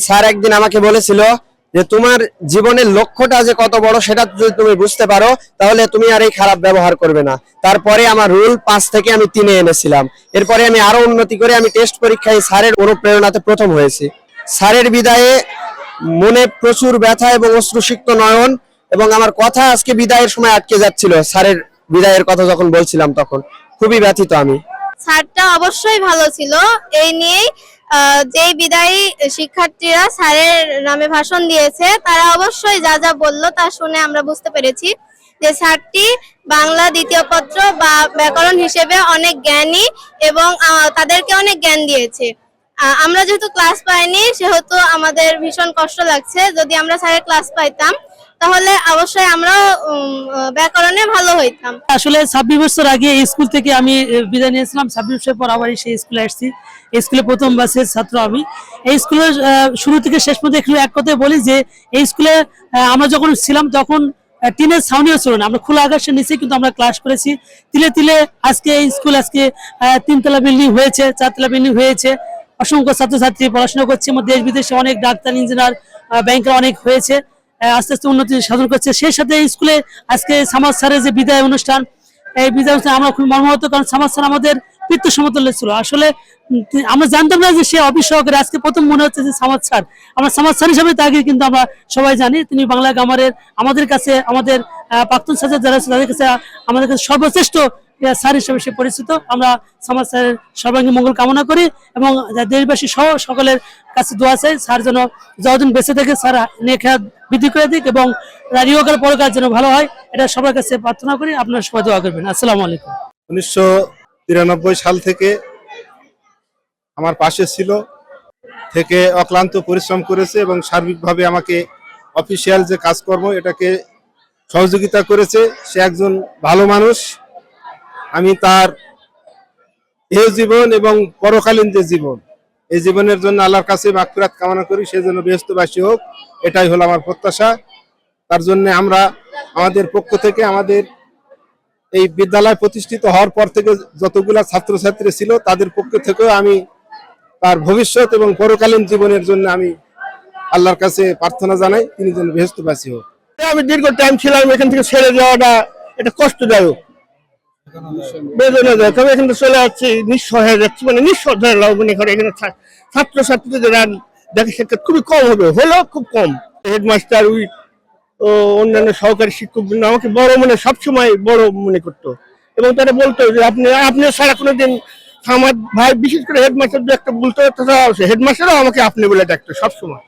Sir একদিন আমাকে বলেছিল যে তোমার জীবনের লক্ষ্যটা যে কত বড় সেটা যদি তুমি বুঝতে পারো তাহলে তুমি আর এই খারাপ ব্যবহার করবে না। তারপরে আমার রুল 5 থেকে আমি 3-এ এনেছিলাম। এরপরে আমি আরো উন্নতি করে আমি টেস্ট পরীক্ষায় স্যারের অনুপ্রেরণাতে প্রথম হয়েছি। স্যারের বিদায়ে মনে প্রচুর ব্যথা এবং অশ্রুসিক্ত নয়ন, এবং আমার কথা আজকে বিদায়ের সময় আটকে যাচ্ছিল। স্যারের বিদায়ের কথা যখন বলছিলাম তখন খুবই ব্যথিত আমি। স্যারটা অবশ্যই ভালো ছিল। এই নিয়েই যে বিদায়ী শিক্ষার্থীরা স্যারের নামে ভাষণ দিয়েছে তারা অবশ্যই যা যা বললো তা শুনে আমরা বুঝতে পেরেছি যে স্যারটি বাংলা দ্বিতীয় পত্র বা ব্যাকরণ হিসেবে অনেক জ্ঞানী এবং তাদেরকে অনেক জ্ঞান দিয়েছে। আমরা যেহেতু ক্লাস পাইনি সেহেতু আমাদের ভীষণ কষ্ট লাগছে। যদি আমরা স্যারের ক্লাস পাইতাম তাহলে অবশ্যই আমরা ব্যাকরণে ভালো হইতাম। আসলে 26 বছর আগে এই স্কুল থেকে আমি বিদায় নিয়েছিলাম। 26 বছর পর আবার সেই স্কুলে আসছি। এই স্কুলে প্রথম বাসের ছাত্র আমি। এই স্কুলের শুরু থেকে শেষ পর্যন্ত একটু এক কথায় বলি যে এই স্কুলে আমরা যখন ছিলাম তখন টিনের ছাউনিও ছিল না। আমরা খোলা আকাশের নিচে কিন্তু আমরা ক্লাস করেছি। তিলে তিলে আজকে এই স্কুল আজকে 3 তলা বিল্ডিং হয়েছে, 4 তলা বিল্ডিং হয়েছে। অসংখ্য ছাত্রছাত্রী পড়াশোনা করছে। দেশ বিদেশে অনেক ডাক্তার, ইঞ্জিনিয়ার, ব্যাংকার অনেক হয়েছে। আস্তে আস্তে উন্নতি সাধন করছে। সেই সাথে স্কুলে আজকে সামাদ স্যারের যে বিদায় অনুষ্ঠান, এই বিদায় অনুষ্ঠান আমরা খুব মর্মাহত, কারণ সামাদ স্যার আমাদের পিতৃ সমতুল্য ছিল। আসলে আমরা জানতাম না যে সে অফিস সহকারী। আজকে প্রথম মনে হচ্ছে যে সামাদ স্যার, আমরা সামাদ স্যার হিসাবে তাকে কিন্তু আমরা সবাই জানি। তিনি বাংলা গ্রামারের আমাদের কাছে, আমাদের প্রাক্তন ছাত্র যারা আছে তাদের কাছে, আমাদের কাছে সর্বশ্রেষ্ঠ স্যার হিসেবে সে পরিচিত। আমরা সামাদ স্যারের সর্বাঙ্গীন মঙ্গল কামনা করি এবং দেশবাসী সহ সকলের কাছে দোয়া চাই স্যার যেন যতদিন বেঁচে থাকে স্যার নেখাত বৃদ্ধি করে দিক এবং ইহকাল পরকাল যেন ভালো হয়, এটা সবার কাছে প্রার্থনা করি। আপনারা সবাই দোয়া করবেন। আসসালামু আলাইকুম। 1993 সাল থেকে আমার পাশে ছিল, থেকে অক্লান্ত পরিশ্রম করেছে এবং সার্বিকভাবে আমাকে অফিসিয়াল যে কাজকর্ম এটাকে সহযোগিতা করেছে। সে একজন ভালো মানুষ। আমি তার এই জীবন এবং পরকালীন যে জীবন, এই জীবনের জন্য আল্লাহর কাছে মাগফিরাত কামনা করি, সেজন্য বেহেশতবাসী হোক, এটাই হলো আমার প্রত্যাশা। তার জন্য আমরা আমাদের পক্ষ থেকে, আমাদের এই বিদ্যালয় প্রতিষ্ঠিত হওয়ার পর থেকে যতগুলা ছাত্রছাত্রী ছিল তাদের পক্ষ থেকেও আমি তার ভবিষ্যৎ এবং পরকালীন জীবনের জন্য আমি আল্লাহর কাছে প্রার্থনা জানাই, তিনি যেন বেহেশতবাসী হোক। আমি দীর্ঘ টাইম ছিলাম এখান থেকে, ছেড়ে যাওয়াটা এটা কষ্টদায়ক, বেদনাদায়ক। আমি এখান থেকে চলে যাচ্ছি, নিঃস্ব হয়ে যাচ্ছি, মানে নিঃস্ব মনে করে। এখানে ছাত্রছাত্রীদের দেখা সাক্ষাৎ খুবই কম হবে, হলেও খুব কম। হেডমাস্টার ও অন্যান্য সহকারী শিক্ষকবৃন্দ আমাকে বড় মনে, সবসময় বড় মনে করতো এবং তারা বলতো যে আপনি সারা কোনোদিন আমার ভাই, বিশেষ করে হেডমাস্টার একটা বলতো, হেডমাস্টারও আমাকে আপনি বলে ডাকতো সবসময়।